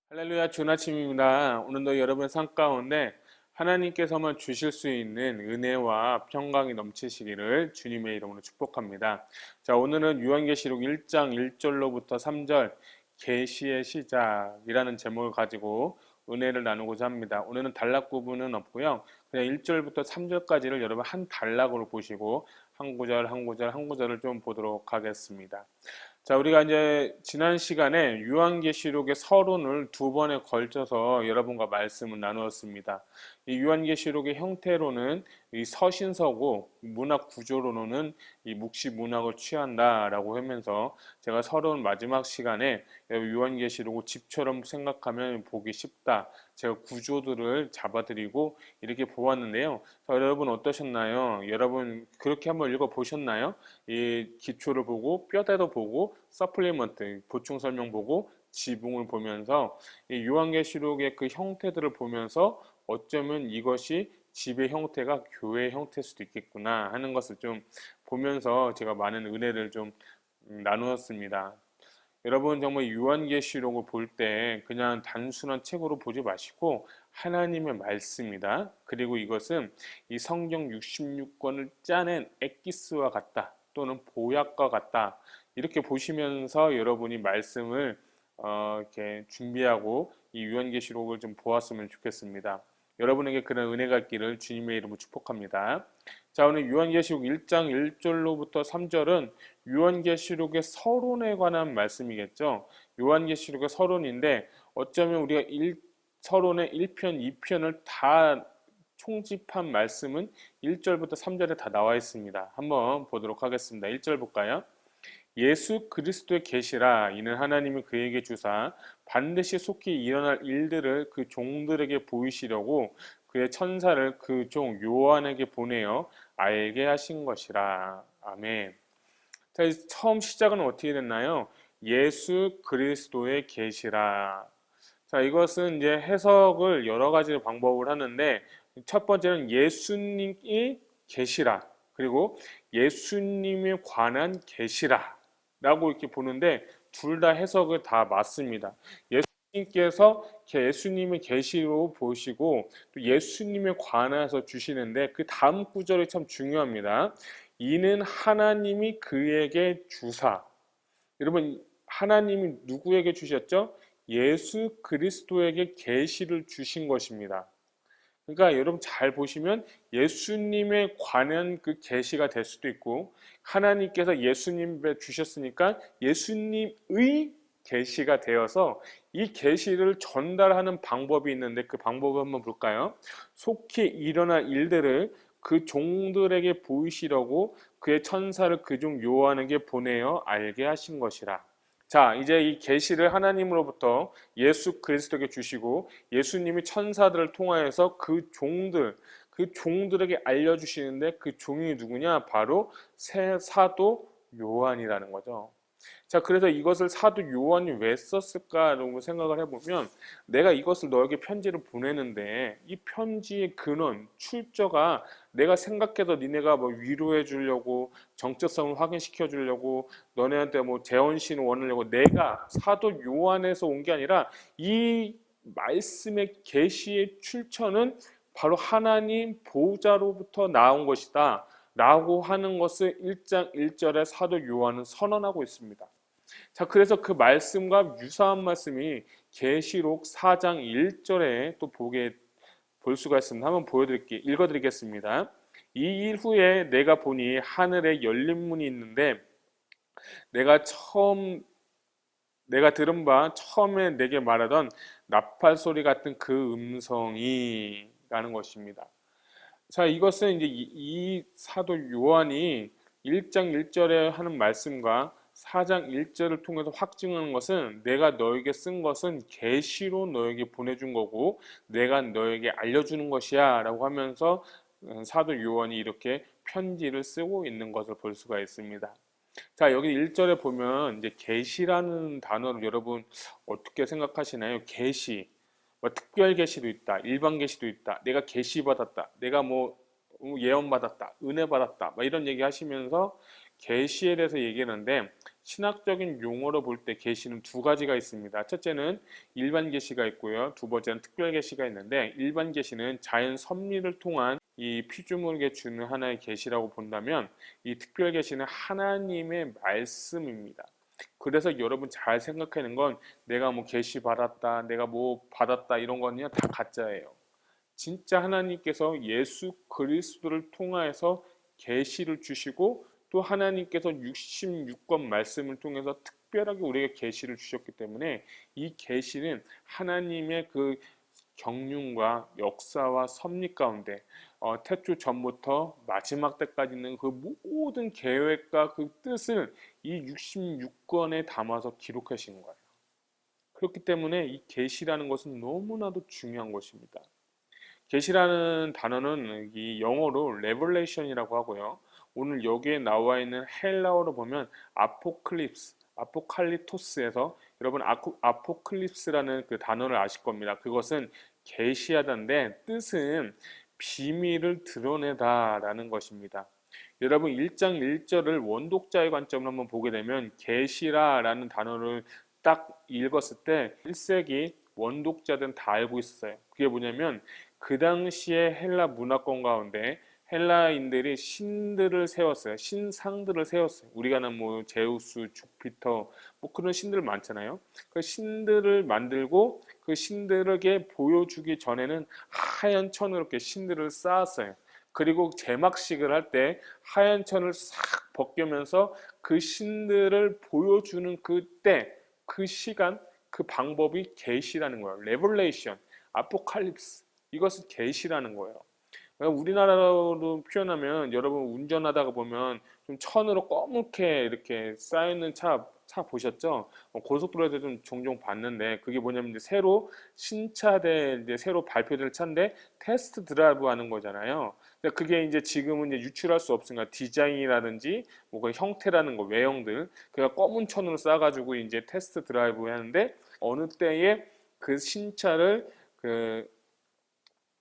할렐루야, 주는 아침입니다. 오늘도 여러분의 삶 가운데 하나님께서만 주실 수 있는 은혜와 평강이 넘치시기를 주님의 이름으로 축복합니다. 자, 오늘은 요한계시록 1장 1절로부터 3절 계시의 시작이라는 제목을 가지고 은혜를 나누고자 합니다. 오늘은 단락 부분은 없고요. 그냥 1절부터 3절까지를 여러분 한 단락으로 보시고 한 구절 한 구절 한 구절을 좀 보도록 하겠습니다. 자, 우리가 이제 지난 시간에 요한계시록의 서론을 두 번에 걸쳐서 여러분과 말씀을 나누었습니다. 이 요한계시록의 형태로는 이 서신서고 문학 구조로는 이 묵시 문학을 취한다라고 하면서 제가 서론 마지막 시간에 요한계시록을 집처럼 생각하면 보기 쉽다. 제가 구조들을 잡아드리고 이렇게 보았는데요. 자, 여러분 어떠셨나요? 여러분 그렇게 한번 읽어보셨나요? 이 기초를 보고 뼈대도 보고 서플리먼트 보충 설명 보고 지붕을 보면서 이 요한계시록의 그 형태들을 보면서 어쩌면 이것이 집의 형태가 교회의 형태일 수도 있겠구나 하는 것을 좀 보면서 제가 많은 은혜를 좀 나누었습니다. 여러분 정말 요한계시록을 볼 때 그냥 단순한 책으로 보지 마시고 하나님의 말씀이다. 그리고 이것은 이 성경 66권을 짜낸 엑기스와 같다. 또는 보약과 같다. 이렇게 보시면서 여러분이 말씀을 이렇게 준비하고 이 요한계시록을 좀 보았으면 좋겠습니다. 여러분에게 그런 은혜가 있기를 주님의 이름으로 축복합니다. 자, 오늘 요한계시록 1장 1절로부터 3절은 요한계시록의 서론에 관한 말씀이겠죠. 요한계시록의 서론인데 어쩌면 우리가 서론의 1편, 2편을 다 총집한 말씀은 1절부터 3절에 다 나와 있습니다. 한번 보도록 하겠습니다. 1절 볼까요? 예수 그리스도의 계시라 이는 하나님이 그에게 주사 반드시 속히 일어날 일들을 그 종들에게 보이시려고 그의 천사를 그 종 요한에게 보내어 알게 하신 것이라. 아멘. 자, 처음 시작은 어떻게 됐나요? 예수 그리스도의 계시라. 자, 이것은 이제 해석을 여러 가지 방법을 하는데 첫 번째는 예수님이 계시라. 그리고 예수님에 관한 계시라. 라고 이렇게 보는데 둘 다 해석을 다 맞습니다. 예수님께서 예수님의 계시로 보시고 또 예수님에 관해서 주시는데 그 다음 구절이 참 중요합니다. 이는 하나님이 그에게 주사. 여러분 하나님이 누구에게 주셨죠? 예수 그리스도에게 계시를 주신 것입니다. 그러니까 여러분 잘 보시면 예수님에 관한 그 계시가 될 수도 있고 하나님께서 예수님에 주셨으니까 예수님의 계시가 되어서 이 계시를 전달하는 방법이 있는데 그 방법을 한번 볼까요? 속히 일어날 일들을 그 종들에게 보이시려고 그의 천사를 그중 요한에게 보내어 알게 하신 것이라. 자, 이제 이 계시를 하나님으로부터 예수 그리스도에게 주시고 예수님이 천사들을 통하여서 그 종들에게 알려주시는데 그 종이 누구냐? 바로 새 사도 요한이라는 거죠. 자, 그래서 이것을 사도 요한이 왜 썼을까라고 생각을 해보면 내가 이것을 너에게 편지를 보내는데 이 편지의 근원, 출처가 내가 생각해도 니네가 뭐 위로해 주려고 정체성을 확인시켜 주려고 너네한테 뭐 재혼신을 원하려고 내가 사도 요한에서 온 게 아니라 이 말씀의 계시의 출처는 바로 하나님 보호자로부터 나온 것이다 라고 하는 것을 1장 1절에 사도 요한은 선언하고 있습니다. 자, 그래서 그 말씀과 유사한 말씀이 계시록 4장 1절에 또 볼 수가 있습니다. 한번 읽어드리겠습니다. 이 일 후에 내가 보니 하늘에 열린 문이 있는데 내가 들은 바 처음에 내게 말하던 나팔 소리 같은 그 음성이 라는 것입니다. 자, 이것은 이제 이 사도 요한이 1장 1절에 하는 말씀과 4장 1절을 통해서 확증하는 것은 내가 너에게 쓴 것은 계시로 너에게 보내준 거고 내가 너에게 알려주는 것이야 라고 하면서 사도 요한이 이렇게 편지를 쓰고 있는 것을 볼 수가 있습니다. 자, 여기 1절에 보면 이제 계시라는 단어를 여러분 어떻게 생각하시나요? 계시. 뭐 특별 계시도 있다. 일반 계시도 있다. 내가 계시 받았다. 내가 뭐 예언 받았다. 은혜 받았다. 뭐 이런 얘기 하시면서 계시에 대해서 얘기하는데 신학적인 용어로 볼 때 계시는 두 가지가 있습니다. 첫째는 일반 계시가 있고요. 두 번째는 특별 계시가 있는데, 일반 계시는 자연 섭리를 통한 이 피조물에게 주는 하나의 계시라고 본다면, 이 특별 계시는 하나님의 말씀입니다. 그래서 여러분 잘 생각하는 건 내가 뭐 계시 받았다, 내가 뭐 받았다 이런 거는요 다 가짜예요. 진짜 하나님께서 예수 그리스도를 통하여서 계시를 주시고, 또 하나님께서 66권 말씀을 통해서 특별하게 우리에게 계시를 주셨기 때문에 이 계시는 하나님의 그 경륜과 역사와 섭리 가운데 태초 전부터 마지막 때까지 있는 그 모든 계획과 그 뜻을 이 66권에 담아서 기록하신 거예요. 그렇기 때문에 이 계시라는 것은 너무나도 중요한 것입니다. 계시라는 단어는 이 영어로 레벨레이션이라고 하고요. 오늘 여기에 나와 있는 헬라어로 보면 아포클립스, 아포칼리토스에서 여러분 아포클립스라는 그 단어를 아실 겁니다. 그것은 계시하다인데 뜻은 비밀을 드러내다라는 것입니다. 여러분 1장 1절을 원독자의 관점으로 한번 보게 되면 계시라라는 단어를 딱 읽었을 때 1세기 원독자들은 다 알고 있었어요. 그게 뭐냐면 그 당시에 헬라 문화권 가운데 헬라인들이 신들을 세웠어요. 신상들을 세웠어요. 우리가 아는 뭐 제우스, 주피터 뭐 그런 신들 많잖아요. 그 신들을 만들고 그 신들에게 보여주기 전에는 하얀 천으로 이렇게 신들을 쌓았어요. 그리고 제막식을 할 때 하얀 천을 싹 벗기면서 그 신들을 보여주는 그때, 그 시간, 그 방법이 계시라는 거예요. 레벨레이션, 아포칼립스. 이것은 계시라는 거예요. 우리나라로 표현하면 여러분 운전하다가 보면 좀 천으로 검게 이렇게 쌓여있는 차 보셨죠? 고속도로에서 좀 종종 봤는데 그게 뭐냐면 이제 새로 신차대 이제 새로 발표될 차인데 테스트 드라이브 하는 거잖아요. 근데 그게 이제 지금은 이제 유출할 수 없으니까 디자인이라든지 뭐 그 형태라는 거 외형들 그가 검은 천으로 쌓아가지고 이제 테스트 드라이브 하는데 어느 때에 그 신차를 그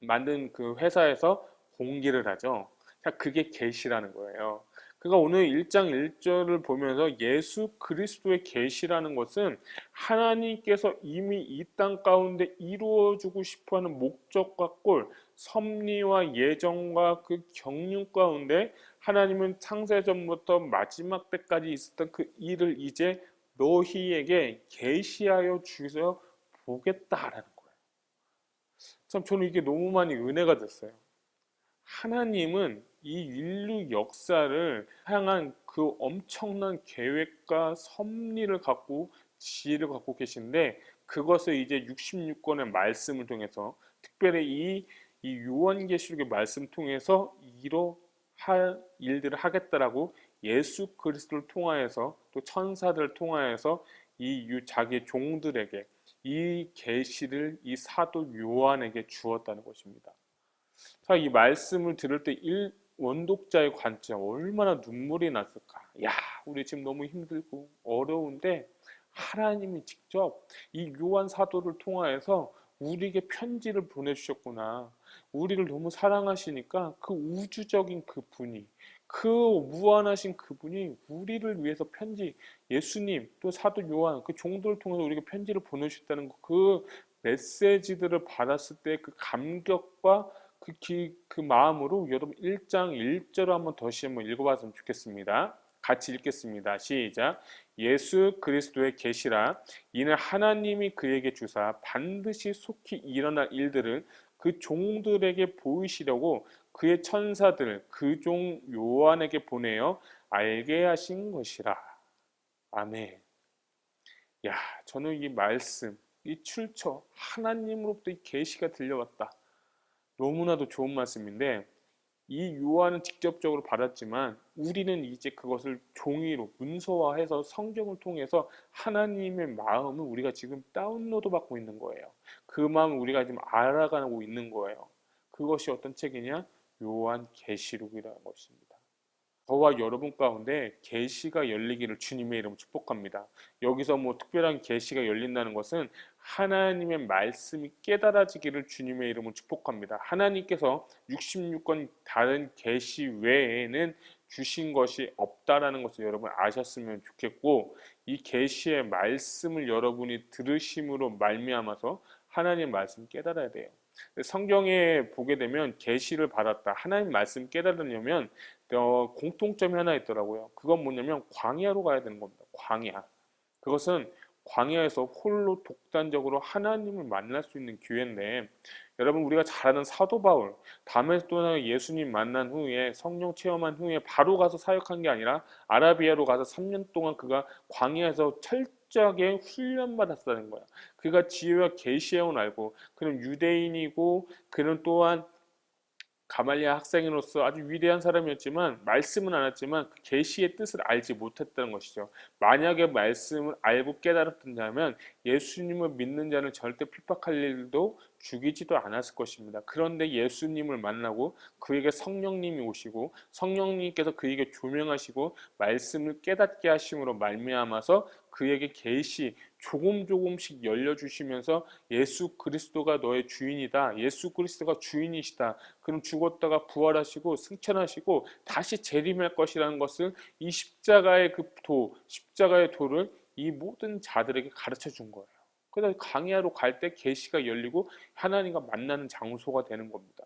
만든 그 회사에서 공개를 하죠. 자, 그게 계시라는 거예요. 그러니까 오늘 1장 1절을 보면서 예수 그리스도의 계시라는 것은 하나님께서 이미 이 땅 가운데 이루어주고 싶어하는 목적과 꼴, 섭리와 예정과 그 경륜 가운데 하나님은 창세전부터 마지막 때까지 있었던 그 일을 이제 너희에게 계시하여 주셔 보겠다라는 거예요. 참 저는 이게 너무 많이 은혜가 됐어요. 하나님은 이 인류 역사를 향한 그 엄청난 계획과 섭리를 갖고 지혜를 갖고 계신데 그것을 이제 66권의 말씀을 통해서 특별히 이 요한계시록의 말씀 통해서 이뤄할 일들을 하겠다라고 예수 그리스도를 통하여서 또 천사들을 통하여서 자기 종들에게 이 계시를 이 사도 요한에게 주었다는 것입니다. 자, 이 말씀을 들을 때 원독자의 관점 얼마나 눈물이 났을까. 야, 우리 지금 너무 힘들고 어려운데 하나님이 직접 이 요한 사도를 통하여서 우리에게 편지를 보내주셨구나. 우리를 너무 사랑하시니까 그 우주적인 그분이 그 무한하신 그분이 우리를 위해서 편지 예수님 또 사도 요한 그 종들을 통해서 우리에게 편지를 보내주셨다는 그 메시지들을 받았을 때 그 감격과 그 마음으로 여러분 1장 1절을 한번 다시 한번 읽어봤으면 좋겠습니다. 같이 읽겠습니다. 시작. 예수 그리스도의 계시라 이는 하나님이 그에게 주사 반드시 속히 일어날 일들을 그 종들에게 보이시려고 그의 천사들 그 종 요한에게 보내어 알게 하신 것이라. 아멘. 야, 저는 이 말씀, 이 출처 하나님으로부터 이 계시가 들려왔다. 너무나도 좋은 말씀인데 이 요한은 직접적으로 받았지만 우리는 이제 그것을 종이로 문서화해서 성경을 통해서 하나님의 마음을 우리가 지금 다운로드 받고 있는 거예요. 그 마음을 우리가 지금 알아가고 있는 거예요. 그것이 어떤 책이냐? 요한 계시록이라는 것입니다. 저와 여러분 가운데 계시가 열리기를 주님의 이름으로 축복합니다. 여기서 뭐 특별한 계시가 열린다는 것은 하나님의 말씀이 깨달아지기를 주님의 이름으로 축복합니다. 하나님께서 66권 다른 계시 외에는 주신 것이 없다라는 것을 여러분 아셨으면 좋겠고, 이 계시의 말씀을 여러분이 들으심으로 말미암아서 하나님 말씀 깨달아야 돼요. 성경에 보게 되면 계시를 받았다, 하나님 말씀 깨달으려면 공통점이 하나 있더라고요. 그건 뭐냐면 광야로 가야 되는 겁니다. 광야. 그것은 광야에서 홀로 독단적으로 하나님을 만날 수 있는 기회인데, 여러분 우리가 잘 아는 사도 바울, 다메섹 예수님 만난 후에 성령 체험한 후에 바로 가서 사역한 게 아니라 아라비아로 가서 3년 동안 그가 광야에서 철저하게 훈련받았다는 거야. 그가 지혜와 계시형을 알고, 그는 유대인이고 그는 또한 가말리아 학생으로서 아주 위대한 사람이었지만 말씀은 알았지만 그 계시의 뜻을 알지 못했다는 것이죠. 만약에 말씀을 알고 깨달았던다면 예수님을 믿는 자는 절대 핍박할 일도 죽이지도 않았을 것입니다. 그런데 예수님을 만나고 그에게 성령님이 오시고 성령님께서 그에게 조명하시고 말씀을 깨닫게 하심으로 말미암아서 그에게 계시 조금씩 열려주시면서 예수 그리스도가 너의 주인이다, 예수 그리스도가 주인이시다, 그럼 죽었다가 부활하시고 승천하시고 다시 재림할 것이라는 것을 이 십자가의 십자가의 도를 이 모든 자들에게 가르쳐 준 거예요. 그래서 광야로 갈 때 계시가 열리고 하나님과 만나는 장소가 되는 겁니다.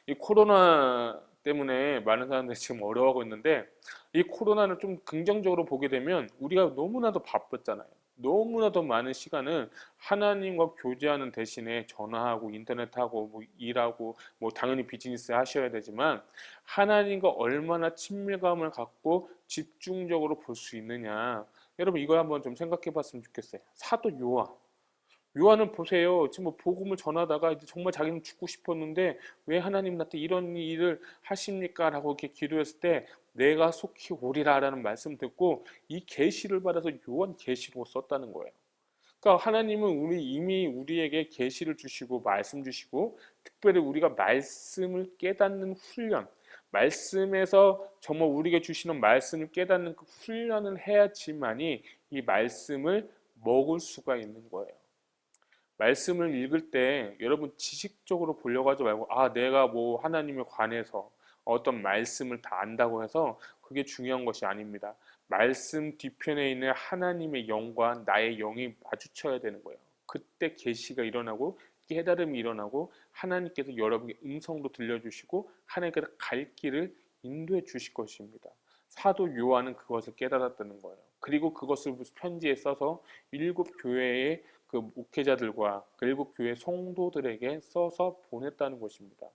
이 코로나 때문에 많은 사람들이 지금 어려워하고 있는데, 이 코로나를 좀 긍정적으로 보게 되면 우리가 너무나도 바빴잖아요. 너무나도 많은 시간을 하나님과 교제하는 대신에 전화하고 인터넷하고 뭐 일하고 뭐 당연히 비즈니스 하셔야 되지만 하나님과 얼마나 친밀감을 갖고 집중적으로 볼 수 있느냐, 여러분 이거 한번 좀 생각해 봤으면 좋겠어요. 사도 요한은 보세요. 지금 뭐 복음을 전하다가 이제 정말 자기는 죽고 싶었는데 왜 하나님 나한테 이런 일을 하십니까? 라고 이렇게 기도했을 때 내가 속히 오리라라는 말씀 듣고 이 계시를 받아서 요한 계시록 썼다는 거예요. 그러니까 하나님은 이미 우리에게 계시를 주시고 말씀 주시고, 특별히 우리가 말씀을 깨닫는 훈련, 말씀에서 정말 우리에게 주시는 말씀을 깨닫는 그 훈련을 해야지만이 이 말씀을 먹을 수가 있는 거예요. 말씀을 읽을 때 여러분 지식적으로 보려고 하지 말고, 내가 뭐 하나님에 관해서 어떤 말씀을 다 안다고 해서 그게 중요한 것이 아닙니다. 말씀 뒤편에 있는 하나님의 영과 나의 영이 마주쳐야 되는 거예요. 그때 계시가 일어나고 깨달음이 일어나고 하나님께서 여러분의 음성도 들려주시고 하나님께서 갈 길을 인도해 주실 것입니다. 사도 요한은 그것을 깨달았다는 거예요. 그리고 그것을 편지에 써서 일곱 교회의 그 목회자들과 그 일곱 교회 성도들에게 써서 보냈다는 것입니다.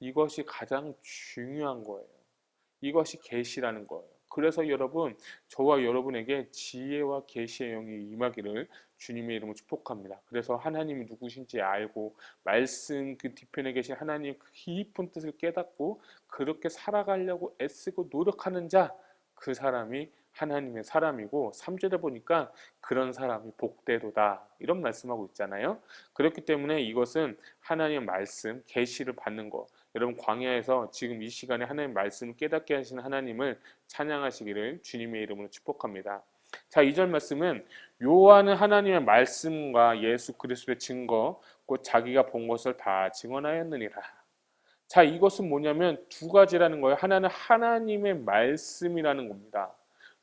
이것이 가장 중요한 거예요. 이것이 계시라는 거예요. 그래서 여러분, 저와 여러분에게 지혜와 계시의 영이 임하기를 주님의 이름으로 축복합니다. 그래서 하나님이 누구신지 알고 말씀 그 뒤편에 계신 하나님의 깊은 뜻을 깨닫고 그렇게 살아가려고 애쓰고 노력하는 자, 그 사람이 하나님의 사람이고, 3절에 보니까 그런 사람이 복되도다 이런 말씀하고 있잖아요. 그렇기 때문에 이것은 하나님의 말씀 계시를 받는 거, 여러분 광야에서 지금 이 시간에 하나님의 말씀을 깨닫게 하시는 하나님을 찬양하시기를 주님의 이름으로 축복합니다. 자, 2절 말씀은 요한은 하나님의 말씀과 예수 그리스도의 증거 곧 자기가 본 것을 다 증언하였느니라. 자, 이것은 뭐냐면 두 가지라는 거예요. 하나는 하나님의 말씀이라는 겁니다.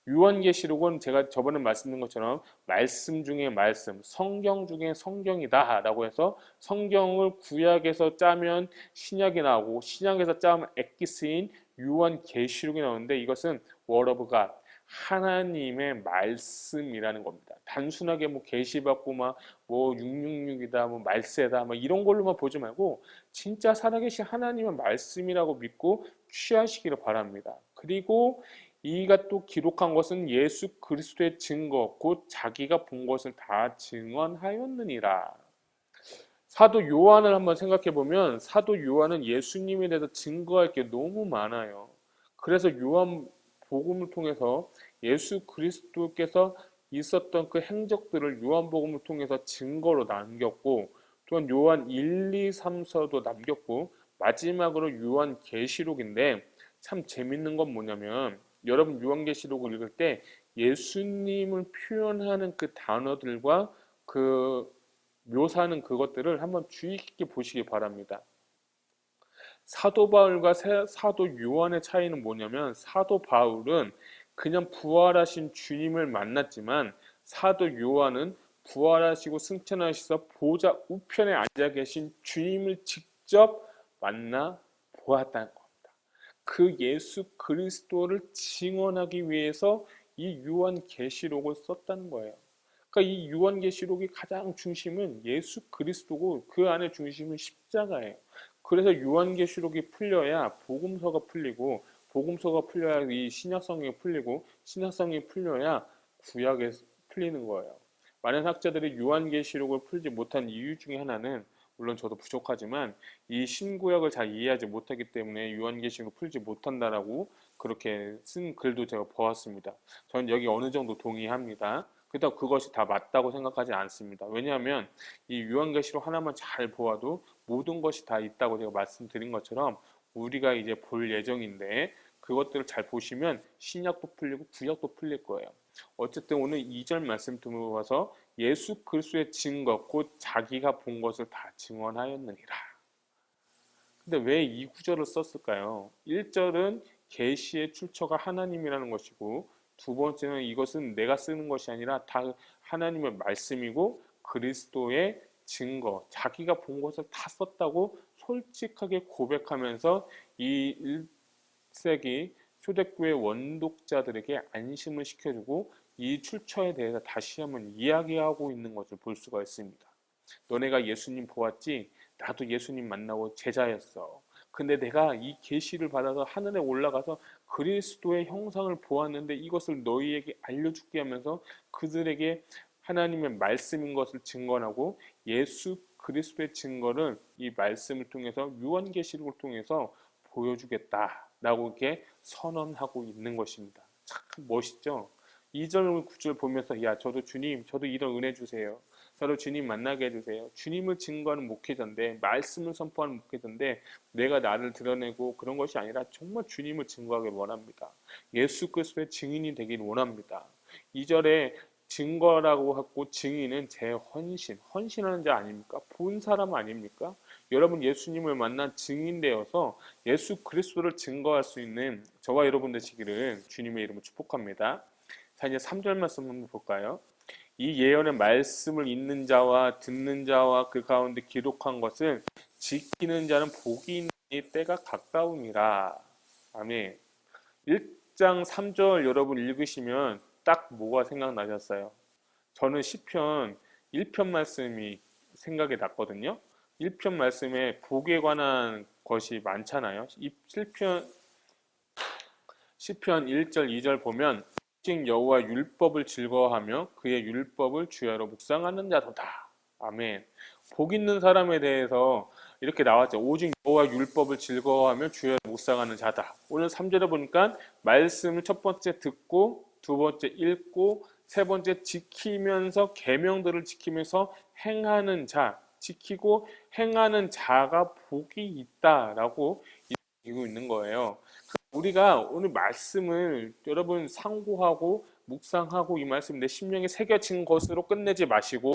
요한계시록은 제가 저번에 말씀드린 것처럼 말씀 중에 말씀, 성경 중에 성경이다 라고 해서 성경을 구약에서 짜면 신약이 나오고 신약에서 짜면 엑기스인 요한계시록이 나오는데, 이것은 word of God, 하나님의 말씀이라는 겁니다. 단순하게 뭐 계시받고 뭐 666이다 뭐 말세다 뭐 이런 걸로만 보지 말고 진짜 살아계신 하나님의 말씀이라고 믿고 취하시기를 바랍니다. 그리고 이가 또 기록한 것은 예수 그리스도의 증거 곧 자기가 본 것을 다 증언하였느니라. 사도 요한을 한번 생각해 보면 사도 요한은 예수님에 대해서 증거할 게 너무 많아요. 그래서 요한 복음을 통해서 예수 그리스도께서 있었던 그 행적들을 요한복음을 통해서 증거로 남겼고, 또한 요한 1, 2, 3서도 남겼고, 마지막으로 요한 계시록인데 참 재밌는 건 뭐냐면, 여러분 요한계시록을 읽을 때 예수님을 표현하는 그 단어들과 그 묘사하는 그것들을 한번 주의 깊게 보시기 바랍니다. 사도 바울과 사도 요한의 차이는 뭐냐면 사도 바울은 그냥 부활하신 주님을 만났지만 사도 요한은 부활하시고 승천하셔서 보좌 우편에 앉아 계신 주님을 직접 만나 보았다는 겁니다. 그 예수 그리스도를 증언하기 위해서 이 요한계시록을 썼다는 거예요. 그러니까 이 요한계시록의 가장 중심은 예수 그리스도고 그 안에 중심은 십자가예요. 그래서 요한계시록이 풀려야 복음서가 풀리고 복음서가 풀려야 이 신약성경이 풀리고 신약성경이 풀려야 구약에 풀리는 거예요. 많은 학자들이 요한계시록을 풀지 못한 이유 중에 하나는 물론 저도 부족하지만 이 신구약을 잘 이해하지 못하기 때문에 요한계시록을 풀지 못한다라고 그렇게 쓴 글도 제가 보았습니다. 저는 여기 어느 정도 동의합니다. 그렇다고 그것이 다 맞다고 생각하지 않습니다. 왜냐하면 이 요한계시록 하나만 잘 보아도 모든 것이 다 있다고 제가 말씀드린 것처럼 우리가 이제 볼 예정인데 그것들을 잘 보시면 신약도 풀리고 구약도 풀릴 거예요. 어쨌든 오늘 2절 말씀 들어봐서 예수 그리스도의 증거 곧 자기가 본 것을 다 증언하였느니라. 근데 왜 이 구절을 썼을까요? 1절은 계시의 출처가 하나님이라는 것이고 두 번째는 이것은 내가 쓰는 것이 아니라 다 하나님의 말씀이고 그리스도의 증거, 자기가 본 것을 다 썼다고 솔직하게 고백하면서 이 1세기 초대교회 원독자들에게 안심을 시켜주고 이 출처에 대해서 다시 한번 이야기하고 있는 것을 볼 수가 있습니다. 너네가 예수님 보았지? 나도 예수님 만나고 제자였어. 근데 내가 이 계시를 받아서 하늘에 올라가서 그리스도의 형상을 보았는데 이것을 너희에게 알려줄게 하면서 그들에게 하나님의 말씀인 것을 증거하고 예수 그리스도의 증거를 이 말씀을 통해서 요한계시록을 통해서 보여주겠다라고 이렇게 선언하고 있는 것입니다. 참 멋있죠? 2절 9절 보면서 야 저도 주님 저도 이런 은혜 주세요. 저를 주님 만나게 해주세요. 주님을 증거하는 목회자인데 말씀을 선포하는 목회자인데 내가 나를 드러내고 그런 것이 아니라 정말 주님을 증거하길 원합니다. 예수 그리스도의 증인이 되길 원합니다. 2절에 증거라고 하고 증인은 제 헌신하는 자 아닙니까? 본 사람 아닙니까? 여러분 예수님을 만난 증인 되어서 예수 그리스도를 증거할 수 있는 저와 여러분 되시기를 주님의 이름으로 축복합니다. 자 이제 3절 말씀 한번 볼까요? 이 예언의 말씀을 읽는 자와 듣는 자와 그 가운데 기록한 것을 지키는 자는 복이 있는 때가 가까움이라. 아멘. 1장 3절 여러분 읽으시면 딱 뭐가 생각나셨어요? 저는 시편 1편 말씀이 생각이 났거든요. 1편 말씀에 복에 관한 것이 많잖아요. 시편 1절 2절 보면 오직 여호와 율법을 즐거워하며 그의 율법을 주야로 묵상하는 자도다. 아멘. 복 있는 사람에 대해서 이렇게 나왔죠. 오직 여호와 율법을 즐거워하며 주야로 묵상하는 자다. 오늘 3절에 보니까 말씀을 첫 번째 듣고 두 번째 읽고 세 번째 지키면서 계명들을 지키면서 행하는 자, 지키고 행하는 자가 복이 있다라고 이고 있는 거예요. 우리가 오늘 말씀을 여러분 상고하고 묵상하고 이 말씀 내 심령에 새겨진 것으로 끝내지 마시고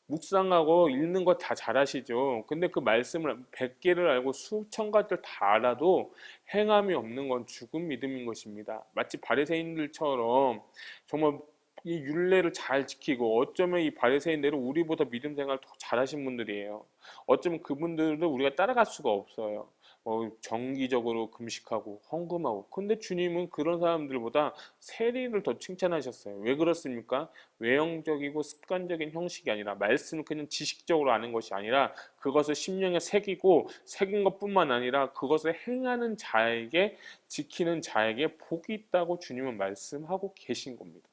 묵상하고 읽는 거 다 잘하시죠. 근데 그 말씀을 100개를 알고 수천 가지를 다 알아도 행함이 없는 건 죽은 믿음인 것입니다. 마치 바리새인들처럼 정말 이 율례를 잘 지키고 어쩌면 이 바리새인들은 우리보다 믿음 생활 더 잘하신 분들이에요. 어쩌면 그분들도 우리가 따라갈 수가 없어요. 정기적으로 금식하고 헌금하고. 근데 주님은 그런 사람들보다 세리를 더 칭찬하셨어요. 왜 그렇습니까? 외형적이고 습관적인 형식이 아니라 말씀을 그냥 지식적으로 아는 것이 아니라 그것을 심령에 새긴 것뿐만 아니라 그것을 행하는 자에게 지키는 자에게 복이 있다고 주님은 말씀하고 계신 겁니다.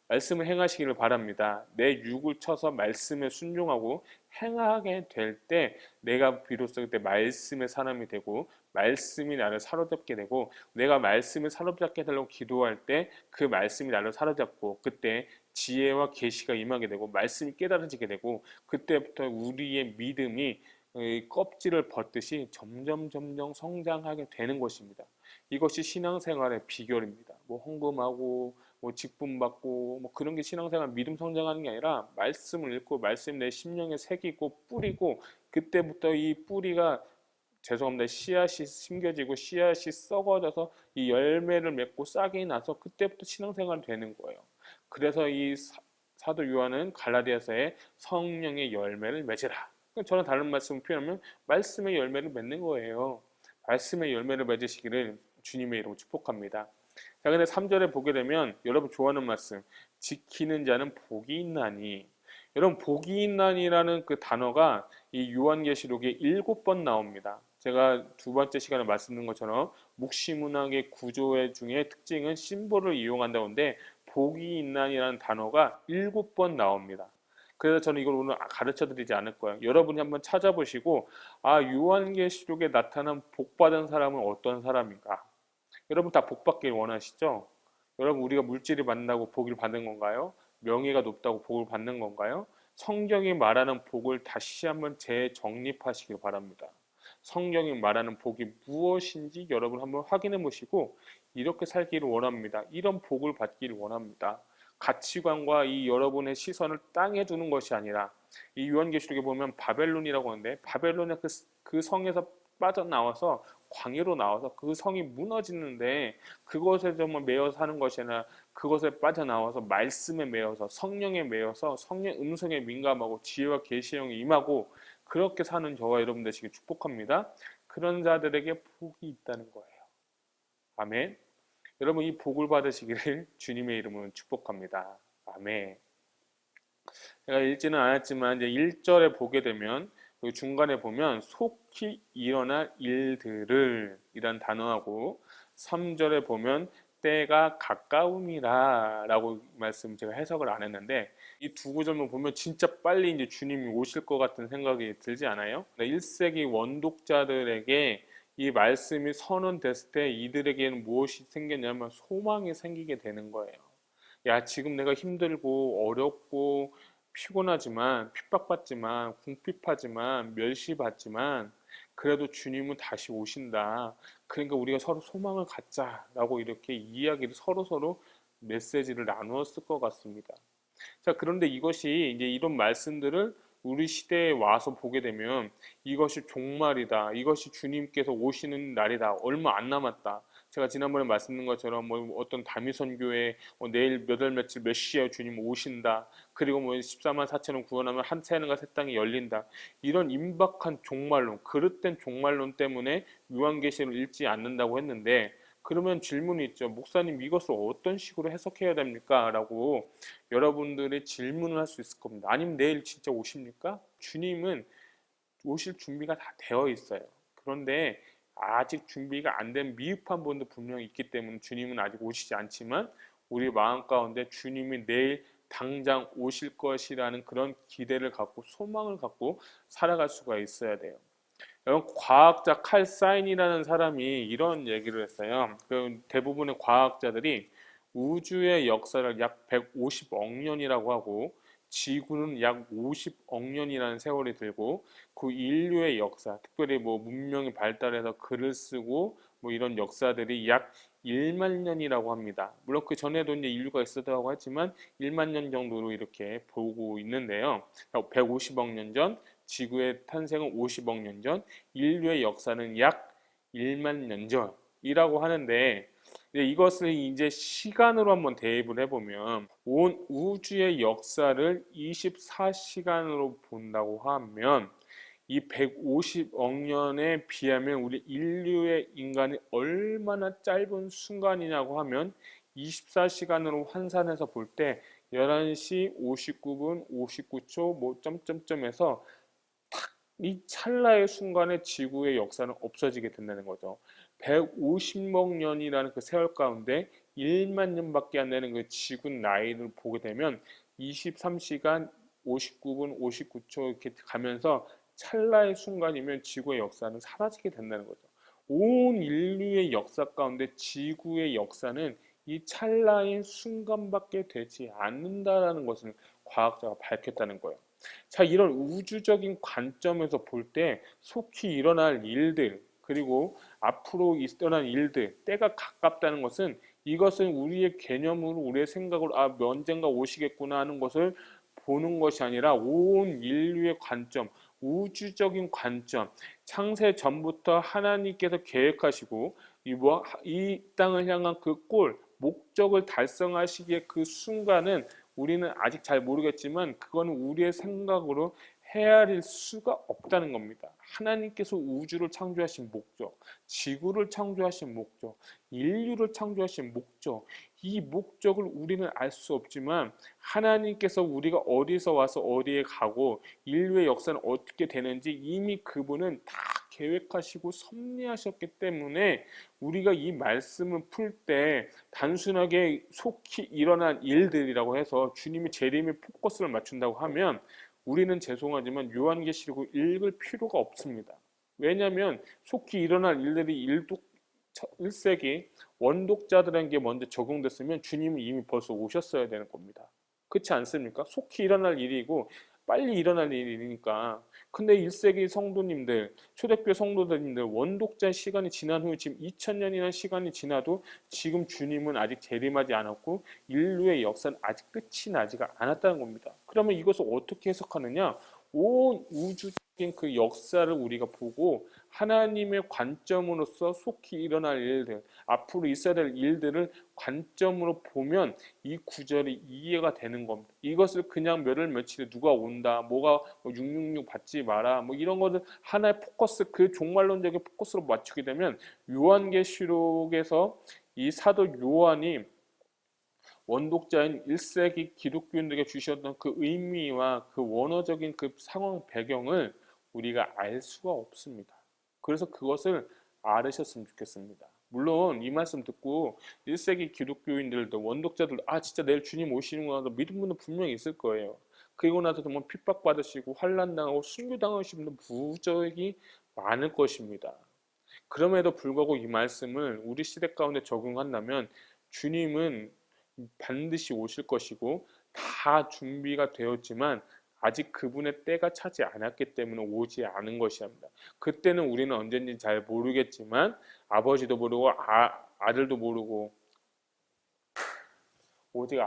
말씀을 행하시기를 바랍니다. 내 육을 쳐서 말씀에 순종하고 행하게 될 때 내가 비로소 그때 말씀의 사람이 되고 말씀이 나를 사로잡게 되고 내가 말씀을 사로잡게 되려고 기도할 때 그 말씀이 나를 사로잡고 그때 지혜와 계시가 임하게 되고 말씀이 깨달아지게 되고 그때부터 우리의 믿음이 껍질을 벗듯이 점점 성장하게 되는 것입니다. 이것이 신앙생활의 비결입니다. 헌금하고 직분 받고 그런 게 신앙생활 믿음 성장하는 게 아니라 말씀을 읽고 말씀 내 심령에 새기고 뿌리고 그때부터 이 뿌리가 죄송합니다. 씨앗이 심겨지고 씨앗이 썩어져서 이 열매를 맺고 싹이 나서 그때부터 신앙생활이 되는 거예요. 그래서 이 사도 요한은 갈라디아서에 성령의 열매를 맺으라. 저는 다른 말씀을 표현하면 말씀의 열매를 맺는 거예요. 말씀의 열매를 맺으시기를 주님의 이름으로 축복합니다. 자, 근데 3절에 보게 되면 여러분 좋아하는 말씀, 지키는 자는 복이 있나니. 여러분 복이 있나니라는 그 단어가 이 요한계시록에 7번 나옵니다. 제가 두 번째 시간에 말씀드린 것처럼 묵시문학의 구조의 중에 특징은 심볼을 이용한다고 하는데 복이 있나니라는 단어가 7번 나옵니다. 그래서 저는 이걸 오늘 가르쳐 드리지 않을 거예요. 여러분이 한번 찾아보시고 요한계시록에 나타난 복받은 사람은 어떤 사람인가? 여러분 다 복받길 원하시죠? 여러분 우리가 물질이 만나고 복을 받는 건가요? 명예가 높다고 복을 받는 건가요? 성경이 말하는 복을 다시 한번 재정립하시길 바랍니다. 성경이 말하는 복이 무엇인지 여러분 한번 확인해 보시고 이렇게 살기를 원합니다. 이런 복을 받기를 원합니다. 가치관과 이 여러분의 시선을 땅에 두는 것이 아니라 이 요한계시록에 보면 바벨론이라고 하는데 바벨론의 그 성에서 빠져나와서 광야로 나와서 그 성이 무너지는데 그것에 정말 매여 사는 것이 아니라 그것에 빠져나와서 말씀에 매여서 성령에 매여서 성령 음성에 민감하고 지혜와 계시에 임하고 그렇게 사는 저와 여러분 되시길 축복합니다. 그런 자들에게 복이 있다는 거예요. 아멘. 여러분 이 복을 받으시기를 주님의 이름으로 축복합니다. 아멘. 제가 읽지는 않았지만 이제 1절에 보게 되면 중간에 보면 속히 일어날 일들을 이란 단어하고 3절에 보면 때가 가까움이라 라고 말씀 제가 해석을 안 했는데 이 두 구절만 보면 진짜 빨리 이제 주님이 오실 것 같은 생각이 들지 않아요? 1세기 원독자들에게 이 말씀이 선언됐을 때 이들에게는 무엇이 생겼냐면 소망이 생기게 되는 거예요. 야, 지금 내가 힘들고 어렵고 피곤하지만 핍박받지만 궁핍하지만 멸시받지만 그래도 주님은 다시 오신다. 그러니까 우리가 서로 소망을 갖자라고 이렇게 이야기를 서로 메시지를 나누었을 것 같습니다. 자, 그런데 이것이 이제 이런 말씀들을 우리 시대에 와서 보게 되면 이것이 종말이다. 이것이 주님께서 오시는 날이다. 얼마 안 남았다. 제가 지난번에 말씀드린 것처럼 뭐 어떤 다미선교회 내일 몇 월 며칠 몇 시에 주님 오신다. 그리고 뭐 14만 4천을 구원하면 한 태양과 새 땅이 열린다. 이런 임박한 종말론, 그릇된 종말론 때문에 요한계시를 읽지 않는다고 했는데 그러면 질문이 있죠. 목사님 이것을 어떤 식으로 해석해야 됩니까? 라고 여러분들이 질문을 할 수 있을 겁니다. 아니면 내일 진짜 오십니까? 주님은 오실 준비가 다 되어 있어요. 그런데 아직 준비가 안 된 미흡한 분도 분명히 있기 때문에 주님은 아직 오시지 않지만 우리 마음 가운데 주님이 내일 당장 오실 것이라는 그런 기대를 갖고 소망을 갖고 살아갈 수가 있어야 돼요. 여러분 과학자 칼 사인이라는 사람이 이런 얘기를 했어요. 그 대부분의 과학자들이 우주의 역사를 약 150억 년이라고 하고 지구는 약 50억 년이라는 세월이 들고 그 인류의 역사, 특별히 뭐 문명이 발달해서 글을 쓰고 뭐 이런 역사들이 약 1만 년이라고 합니다. 물론 그 전에도 이제 인류가 있었다고 하지만 1만 년 정도로 이렇게 보고 있는데요. 150억 년 전, 지구의 탄생은 50억 년 전, 인류의 역사는 약 1만 년 전이라고 하는데 이것을 이제 시간으로 한번 대입을 해보면 온 우주의 역사를 24시간으로 본다고 하면 이 150억 년에 비하면 우리 인류의 인간이 얼마나 짧은 순간이냐고 하면 24시간으로 환산해서 볼 때 11시 59분 59초 뭐 점점점에서 이 찰나의 순간에 지구의 역사는 없어지게 된다는 거죠. 150억 년이라는 그 세월 가운데 1만 년밖에 안 되는 그 지구 나이를 보게 되면 23시간 59분 59초 이렇게 가면서 찰나의 순간이면 지구의 역사는 사라지게 된다는 거죠. 온 인류의 역사 가운데 지구의 역사는 이 찰나의 순간밖에 되지 않는다라는 것을 과학자가 밝혔다는 거예요. 자, 이런 우주적인 관점에서 볼 때 속히 일어날 일들 그리고 앞으로 일어날 일들 때가 가깝다는 것은 이것은 우리의 개념으로 우리의 생각으로 언젠가 오시겠구나 하는 것을 보는 것이 아니라 온 인류의 관점, 우주적인 관점, 창세 전부터 하나님께서 계획하시고 이 땅을 향한 그 골, 목적을 달성하시기에 그 순간은 우리는 아직 잘 모르겠지만 그거는 우리의 생각으로 헤아릴 수가 없다는 겁니다. 하나님께서 우주를 창조하신 목적, 지구를 창조하신 목적, 인류를 창조하신 목적, 이 목적을 우리는 알 수 없지만 하나님께서 우리가 어디서 와서 어디에 가고 인류의 역사는 어떻게 되는지 이미 그분은 다 계획하시고 섭리하셨기 때문에 우리가 이 말씀을 풀 때 단순하게 속히 일어난 일들이라고 해서 주님이 재림에 포커스를 맞춘다고 하면 우리는 죄송하지만 요한계시록을 읽을 필요가 없습니다. 왜냐하면 속히 일어날 일들이 1세기 원독자들에게 먼저 적용됐으면 주님은 이미 벌써 오셨어야 되는 겁니다. 그렇지 않습니까? 속히 일어날 일이고 빨리 일어날 일이니까. 근데 1세기 성도님들, 초대교회 성도님들 원독자의 시간이 지난 후에 지금 2000년이라는 시간이 지나도 지금 주님은 아직 재림하지 않았고 인류의 역사는 아직 끝이 나지가 않았다는 겁니다. 그러면 이것을 어떻게 해석하느냐? 온 우주적인 그 역사를 우리가 보고 하나님의 관점으로서 속히 일어날 일들, 앞으로 있어야 될 일들을 관점으로 보면 이 구절이 이해가 되는 겁니다. 이것을 그냥 몇월 며칠에 누가 온다, 뭐가 666 받지 마라, 뭐 이런 것들 하나의 포커스, 그 종말론적인 포커스로 맞추게 되면 요한계시록에서 이 사도 요한이 원독자인 1세기 기독교인들에게 주셨던 그 의미와 그 원어적인 그 상황 배경을 우리가 알 수가 없습니다. 그래서 그것을 알으셨으면 좋겠습니다. 물론 이 말씀 듣고 1세기 기독교인들도 원독자들도 진짜 내일 주님 오시는구나 믿은 분은 분명히 있을 거예요. 그리고 나서 정말 핍박받으시고 환난당하고 순교당하시는 분도 무적이 많을 것입니다. 그럼에도 불구하고 이 말씀을 우리 시대 가운데 적용한다면 주님은 반드시 오실 것이고 다 준비가 되었지만 아직 그분의 때가 차지 않았기 때문에 오지 않은 것이랍니다. 그때는 우리는 언제인지 잘 모르겠지만 아버지도 모르고 아들도 모르고 오직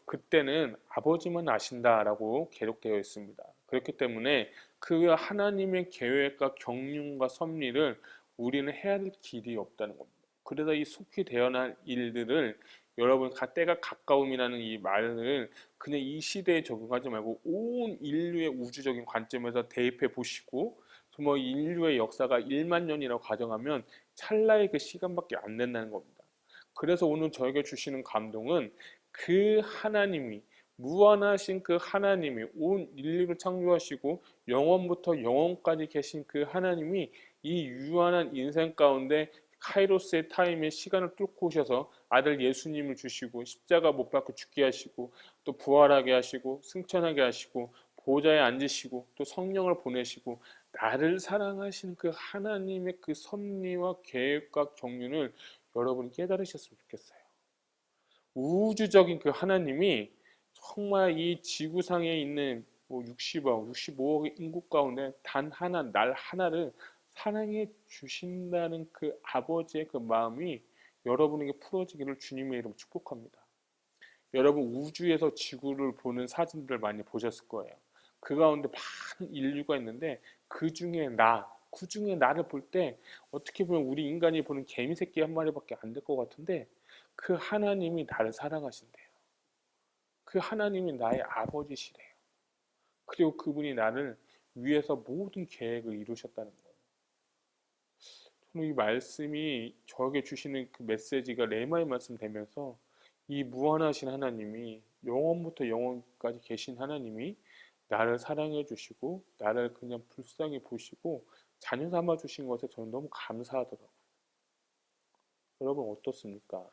그때는 아버지만 아신다라고 기록되어 있습니다. 그렇기 때문에 그 하나님의 계획과 경륜과 섭리를 우리는 헤아릴 길이 없다는 겁니다. 그래서 이 속히 되어날 일들을 여러분 때가 가까움이라는 이 말을 그냥 이 시대에 적용하지 말고 온 인류의 우주적인 관점에서 대입해 보시고 뭐 인류의 역사가 1만 년이라고 가정하면 찰나의 그 시간밖에 안 된다는 겁니다. 그래서 오늘 저에게 주시는 감동은 그 하나님이 무한하신 그 하나님이 온 인류를 창조하시고 영원부터 영원까지 계신 그 하나님이 이 유한한 인생 가운데 카이로스의 타임에 시간을 뚫고 오셔서 아들 예수님을 주시고 십자가 못 박고 죽게 하시고 또 부활하게 하시고 승천하게 하시고 보좌에 앉으시고 또 성령을 보내시고 나를 사랑하시는 그 하나님의 그 섭리와 계획과 경륜을 여러분이 깨달으셨으면 좋겠어요. 우주적인 그 하나님이 정말 이 지구상에 있는 60억, 65억의 인구 가운데 단 하나, 날 하나를 사랑해 주신다는 그 아버지의 그 마음이 여러분에게 풀어지기를 주님의 이름으로 축복합니다. 여러분 우주에서 지구를 보는 사진들 많이 보셨을 거예요. 그 가운데 많은 인류가 있는데 그 중에 나를 볼 때 어떻게 보면 우리 인간이 보는 개미 새끼 한 마리밖에 안 될 것 같은데 그 하나님이 나를 사랑하신대요. 그 하나님이 나의 아버지시래요. 그리고 그분이 나를 위해서 모든 계획을 이루셨다는 거예요. 저는 이 말씀이 저에게 주시는 그 메시지가 레마의 말씀 되면서 이 무한하신 하나님이 영원부터 영원까지 계신 하나님이 나를 사랑해 주시고 나를 그냥 불쌍히 보시고 자녀 삼아 주신 것에 저는 너무 감사하더라고요. 여러분 어떻습니까?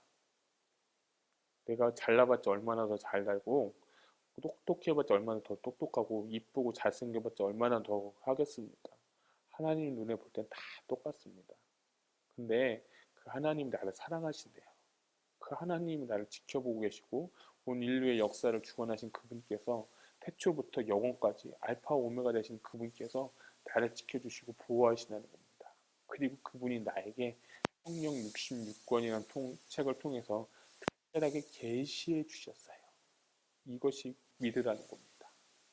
내가 잘나봤자 얼마나 더 잘나고 똑똑해봤자 얼마나 더 똑똑하고 이쁘고 잘생겨봤자 얼마나 더 하겠습니까? 하나님 눈에 볼 땐 다 똑같습니다. 근데 그 하나님이 나를 사랑하신대요. 그 하나님이 나를 지켜보고 계시고 온 인류의 역사를 주관하신 그분께서 태초부터 영원까지 알파 오메가 되신 그분께서 나를 지켜주시고 보호하시는 겁니다. 그리고 그분이 나에게 성령 66권이라는 책을 통해서 특별하게 계시해 주셨어요. 이것이 믿으라는 겁니다.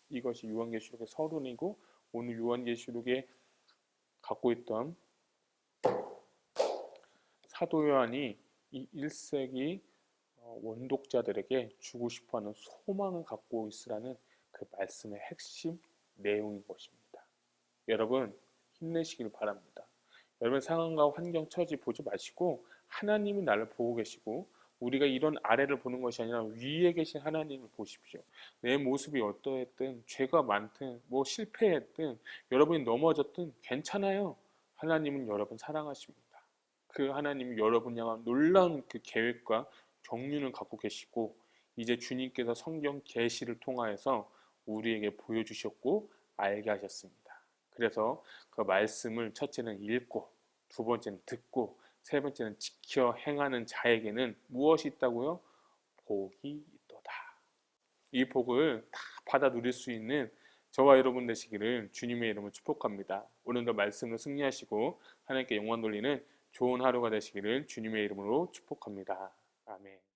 이것이 요한계시록의 서론이고 오늘 요한계시록에 갖고 있던 사도 요한이 이 1세기 원독자들에게 주고 싶어하는 소망을 갖고 있으라는 그 말씀의 핵심 내용인 것입니다. 여러분 힘내시길 바랍니다. 여러분 상황과 환경 처지 보지 마시고 하나님이 나를 보고 계시고 우리가 이런 아래를 보는 것이 아니라 위에 계신 하나님을 보십시오. 내 모습이 어떠했든 죄가 많든 뭐 실패했든 여러분이 넘어졌든 괜찮아요. 하나님은 여러분 사랑하십니다. 그 하나님이 여러분 향한 놀라운 그 계획과 경륜을 갖고 계시고 이제 주님께서 성경 계시를 통하여서 우리에게 보여주셨고 알게 하셨습니다. 그래서 그 말씀을 첫째는 읽고 두 번째는 듣고 세 번째는 지켜 행하는 자에게는 무엇이 있다고요? 복이 있도다. 이 복을 다 받아 누릴 수 있는 저와 여러분 되시기를 주님의 이름으로 축복합니다. 오늘도 말씀으로 승리하시고 하나님께 영광 돌리는 좋은 하루가 되시기를 주님의 이름으로 축복합니다. 아멘.